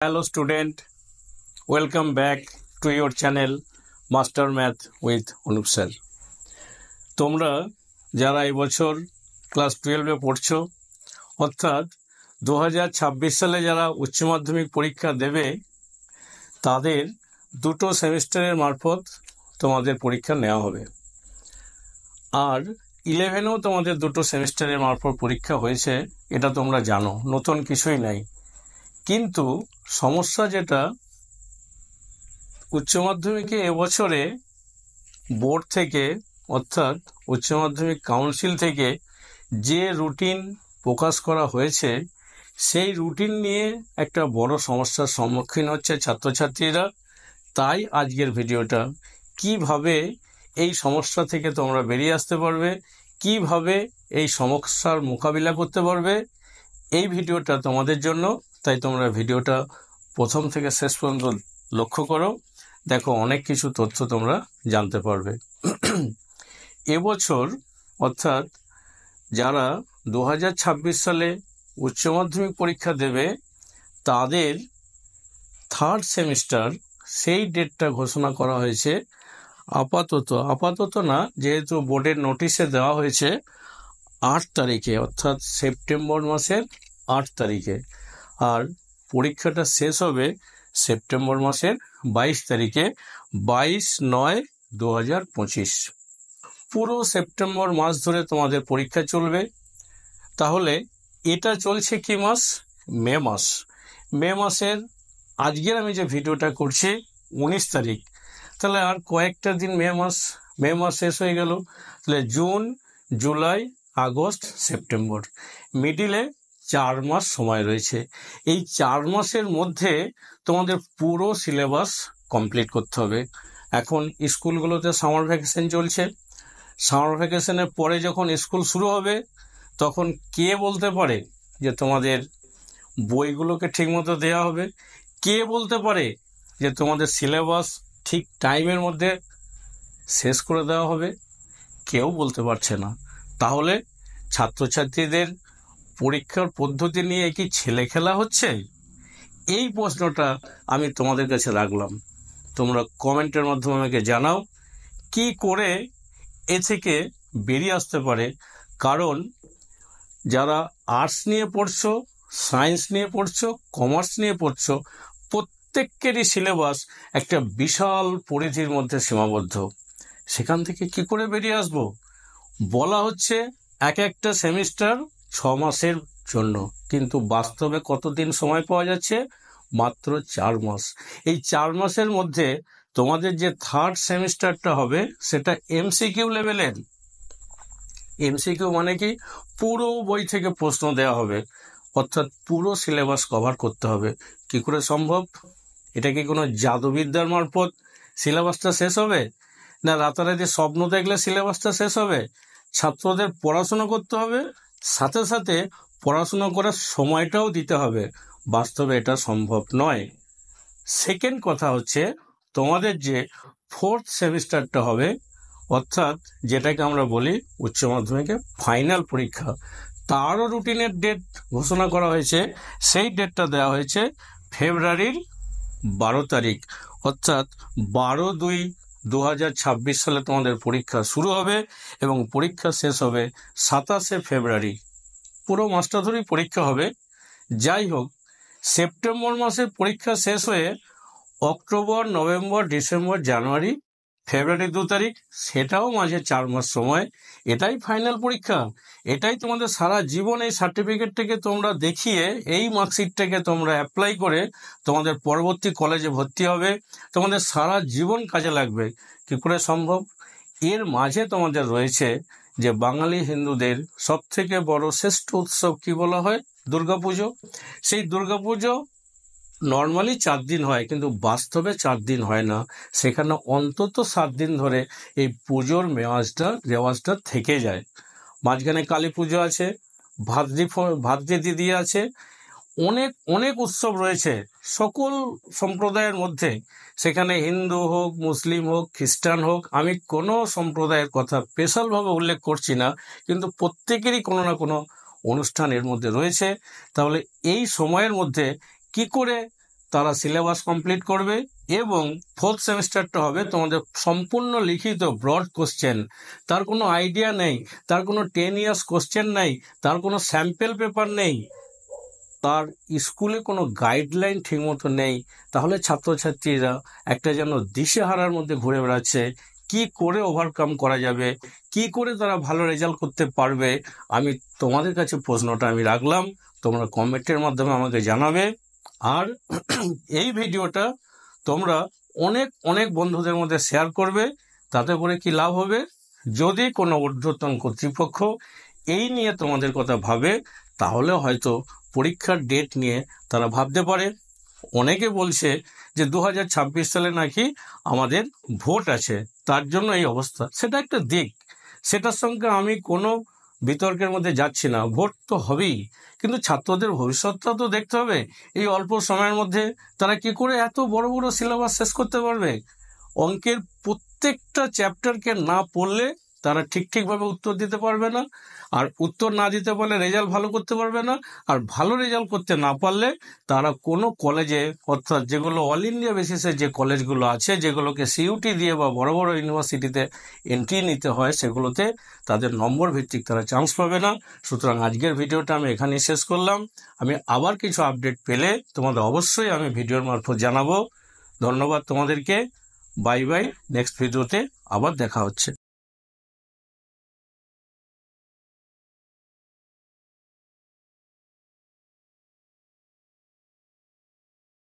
Hello student, welcome back to your channel Master Math with Anup sir. তোমরা যারা এই বছর ক্লাস 12 এ পড়ছো অর্থাৎ 2026 সালে যারা উচ্চ মাধ্যমিক পরীক্ষা দেবে তাদের দুটো সেমিস্টারের মারফত তোমাদের পরীক্ষা নেওয়া হবে। আর 11এও তোমাদের দুটো সেমিস্টারের মারফত পরীক্ষা হয়েছে, এটা তোমরা জানো, নতুন কিছুই নাই। কিন্তু সমস্যা যেটা, উচ্চ মাধ্যমিকে এবছরে বোর্ড থেকে অর্থাৎ উচ্চ মাধ্যমিক কাউন্সিল থেকে যে রুটিন প্রকাশ করা হয়েছে সেই রুটিন নিয়ে একটা বড় সমস্যার সম্মুখীন হচ্ছে ছাত্রছাত্রীরা। তাই আজকের ভিডিওটা, কিভাবে এই সমস্যা থেকে তোমরা বেরিয়ে আসতে পারবে, কিভাবে এই সমস্যার মোকাবিলা করতে পারবে, এই ভিডিওটা তোমাদের জন্য। তাই তোমরা ভিডিওটা প্রথম থেকে শেষ পর্যন্ত লক্ষ্য করো, দেখো অনেক কিছু তথ্য তোমরা জানতে পারবে। এবছর অর্থাৎ যারা 2026 সালে উচ্চ মাধ্যমিক পরীক্ষা দেবে তাদের থার্ড সেমিস্টার, সেই ডেটটা ঘোষণা করা হয়েছে আপাতত না, যেহেতু বোর্ডের নোটিশে দেওয়া হয়েছে 8 তারিখে, অর্থাৎ সেপ্টেম্বর মাসের 8 তারিখে। আর পরীক্ষাটা শেষ হবে সেপ্টেম্বর মাসের 22 তারিখে, 22/9/2025। পুরো সেপ্টেম্বর মাস ধরে তোমাদের পরীক্ষা চলবে। তাহলে এটা চলছে কি মাস? মে মাস। মে মাসের আজকের আমি যে ভিডিওটা করছি 19 তারিখ, তাহলে আর কয়েকটা দিন মে মাস শেষ হয়ে গেল। তাহলে জুন, জুলাই, আগস্ট, সেপ্টেম্বর, মিডিলে 4 মাস সময় রয়েছে। এই 4 মাসের মধ্যে তোমাদের পুরো সিলেবাস কমপ্লিট করতে হবে। এখন স্কুলগুলোতে সামার ভ্যাকেশন চলছে, সামার ভ্যাকেশনের পরে যখন স্কুল শুরু হবে তখন কে বলতে পারে যে তোমাদের বইগুলোকে ঠিকমতো দেওয়া হবে? কে বলতে পারে যে তোমাদের সিলেবাস ঠিক টাইমের মধ্যে শেষ করে দেওয়া হবে? কেউ বলতে পারছে না। তাহলে ছাত্রছাত্রীদের পরীক্ষার পদ্ধতি নিয়ে কি ছেলে খেলা হচ্ছে? এই প্রশ্নটা আমি তোমাদের কাছে রাখলাম। তোমরা কমেন্টের মাধ্যমে আমাকে জানাও কি করে এ থেকে বেরিয়ে আসতে পারে। কারণ যারা আর্টস নিয়ে পড়ছো, সায়েন্স নিয়ে পড়ছো, কমার্স নিয়ে পড়ছো, প্রত্যেকেরই সিলেবাস একটা বিশাল পরিধির মধ্যে সীমাবদ্ধ। সেখান থেকে কি করে বেরিয়ে আসবো? বলা হচ্ছে এক একটা সেমিস্টার 6 মাসের জন্য, কিন্তু বাস্তবে কতদিন সময় পাওয়া যাচ্ছে? মাত্র 4 মাস। এই 4 মাসের মধ্যে তোমাদের যে থার্ড সেমিস্টারটা হবে সেটা এমসিকিউ লেভেলের। এমসিকিউ মানে কি? পুরো বই থেকে প্রশ্ন দেওয়া হবে, অর্থাৎ পুরো সিলেবাস কভার করতে হবে। কি করে সম্ভব? এটা কি কোনো জাদুবিদ্যার মারফত সিলেবাসটা শেষ হবে? না রাতারাতি স্বপ্ন দেখলে সিলেবাসটা শেষ হবে? ছাত্রদের পড়াশোনা করতে হবে, সাথে সাথে পড়াশোনা করার সময়টাও দিতে হবে। বাস্তবে এটা সম্ভব নয়। সেকেন্ড কথা হচ্ছে, তোমাদের যে ফোর্থ সেমিস্টারটা হবে, অর্থাৎ যেটাকে আমরা বলি উচ্চ মাধ্যমিকে ফাইনাল পরীক্ষা, তারও রুটিনের ডেট ঘোষণা করা হয়েছে। সেই ডেটটা দেওয়া হয়েছে ফেব্রুয়ারির 12 তারিখ, অর্থাৎ 12/2/2026 সালে তোমাদের পরীক্ষা শুরু হবে এবং পরীক্ষা শেষ হবে 27শে ফেব্রুয়ারি। পুরো মাসটা ধরেই পরীক্ষা হবে। যাই হোক, সেপ্টেম্বর মাসে পরীক্ষা শেষ হয়ে অক্টোবর, নভেম্বর, ডিসেম্বর, জানুয়ারি, ফেব্রুয়ারি 2 তারিখ, সেটাও মাঝে 4 মাস সময়। এটাই ফাইনাল পরীক্ষা। এটাই তোমাদের সারা জীবন। এই সার্টিফিকেটটাকে তোমরা দেখিয়ে, এই মার্কশিটটাকে তোমরা অ্যাপ্লাই করে তোমাদের পরবর্তী কলেজে ভর্তি হবে, তোমাদের সারা জীবন কাজে লাগবে। কি করে সম্ভব? এর মাঝে তোমাদের রয়েছে যে বাঙালি হিন্দুদের সব থেকে বড় শ্রেষ্ঠ উৎসব কি বলা হয়? দুর্গাপুজো। সেই দুর্গাপুজো নর্মালি 4 দিন হয়, কিন্তু বাস্তবে 4 দিন হয় না। সেখানে অন্তত 7 দিন ধরে এই পুজোর রেওয়াজটা থেকে যায়। মাঝখানে কালী পুজো আছে, ভাদ্রি দিদি আছে, অনেক অনেক উৎসব রয়েছে সকল সম্প্রদায়ের মধ্যে। সেখানে হিন্দু হোক, মুসলিম হোক, খ্রিস্টান হোক, আমি কোনো সম্প্রদায়ের কথা স্পেশালভাবে উল্লেখ করছি না, কিন্তু প্রত্যেকেরই কোনো না কোনো অনুষ্ঠান এর মধ্যে রয়েছে। তাহলে এই সময়ের মধ্যে কি করে তারা সিলেবাস কমপ্লিট করবে এবং ফোর্থ সেমিস্টারটা হবে তোমাদের সম্পূর্ণ লিখিত ব্রড কোশ্চেন। তার কোনো আইডিয়া নেই, তার কোনো 10 ইয়ার্স কোশ্চেন নেই, তার কোনো স্যাম্পেল পেপার নেই, তার স্কুলে কোনো গাইডলাইন ঠিকমতো নেই, তাহলে ছাত্রছাত্রীরা একটা যেন দিশেহারার মধ্যে ঘুরে বেড়াচ্ছে। কি করে ওভারকাম করা যাবে, কি করে তারা ভালো রেজাল্ট করতে পারবে? আমি তোমাদের কাছে প্রশ্নটা আমি রাখলাম, তোমরা কমেন্টের মাধ্যমে আমাকে জানাবে। আর এই ভিডিওটা তোমরা অনেক অনেক বন্ধুদের মধ্যে শেয়ার করবে। তাতে করে কি লাভ হবে? যদি কোনো ঊর্ধ্বতন কর্তৃপক্ষ এই নিয়ে তোমাদের কথা ভাবে, তাহলে হয়তো পরীক্ষার ডেট নিয়ে তারা ভাবতে পারে। অনেকে বলছে যে 2026 সালে নাকি আমাদের ভোট আছে, তার জন্য এই অবস্থা। সেটা একটা দিক, সেটার সঙ্গে আমি কোনো বিতর্কের মধ্যে যাচ্ছি না। ভোট তো হবেই, কিন্তু ছাত্রদের ভবিষ্যৎটা তো দেখতে হবে। এই অল্প সময়ের মধ্যে তারা কি করে এত বড় বড় সিলেবাস শেষ করতে পারবে? অঙ্কের প্রত্যেকটা চ্যাপ্টারকে না পড়লে তারা ঠিকভাবে উত্তর দিতে পারবে না, আর উত্তর না দিতে পারলে রেজাল্ট ভালো করতে পারবে না, আর ভালো রেজাল্ট করতে না পারলে তারা কোনো কলেজে, অর্থাৎ যেগুলো অল ইন্ডিয়া বেসিসে যে কলেজগুলো আছে, যেগুলোকে সিইউটি দিয়ে বা বড় বড় ইউনিভার্সিটিতে এন্ট্রি নিতে হয়, সেগুলোতে তাদের নম্বর ভিত্তিক তারা চান্স পাবে না। সুতরাং আজকের ভিডিওটা আমি এখানেই শেষ করলাম। আমি আবার কিছু আপডেট পেলে তোমাদের অবশ্যই আমি ভিডিওর মারফত জানাবো। ধন্যবাদ তোমাদেরকে। Bye bye. নেক্সট ভিডিওতে আবার দেখা হচ্ছে।